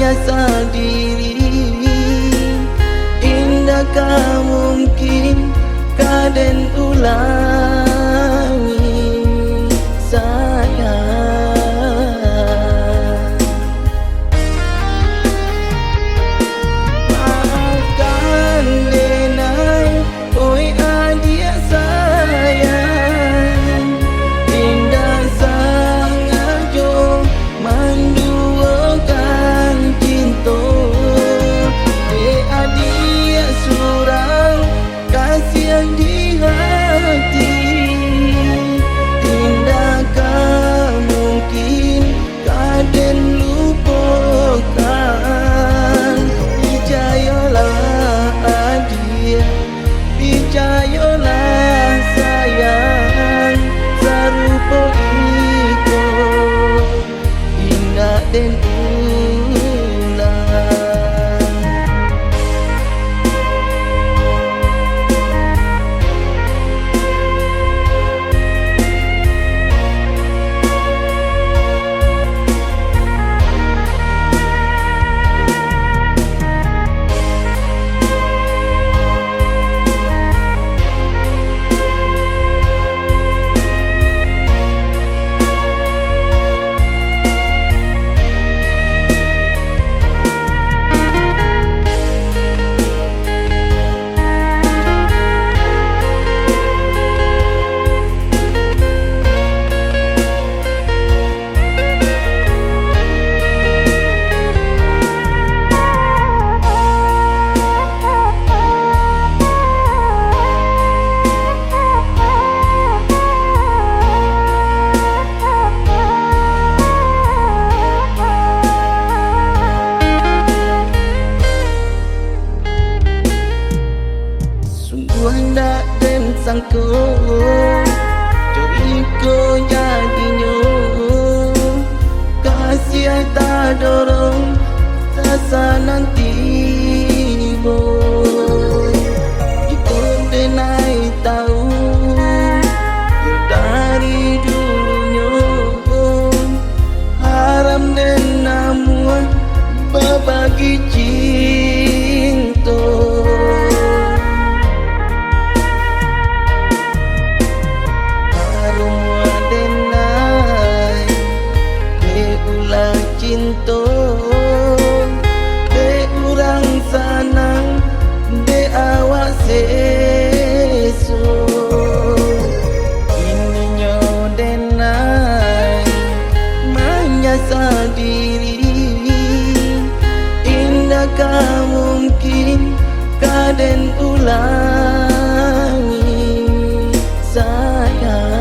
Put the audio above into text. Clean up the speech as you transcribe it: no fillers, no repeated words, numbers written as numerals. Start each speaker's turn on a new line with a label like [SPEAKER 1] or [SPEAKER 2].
[SPEAKER 1] menyesal diri. Indakkah mungkin kaden ulangi sayang? Maafkan denai, oi adik sayang. Indah sangat jo menduakan cinta. Adik surang kasihan di hati. Indakkah mungkin kaden lupakan? Percayalah adik, percayalah sayang. Sarupa iko indah dan hendak dan sangko jo iko jadinya. Kasih tak dorong sasa nanti boy. Jika denai tahu yo dari dulunya, haram dan namun berbagi cinta. Cinta de urang sanang de awak seso. Ininya denai menyesal diri. Indakkah mungkin kaden ulangi sayang?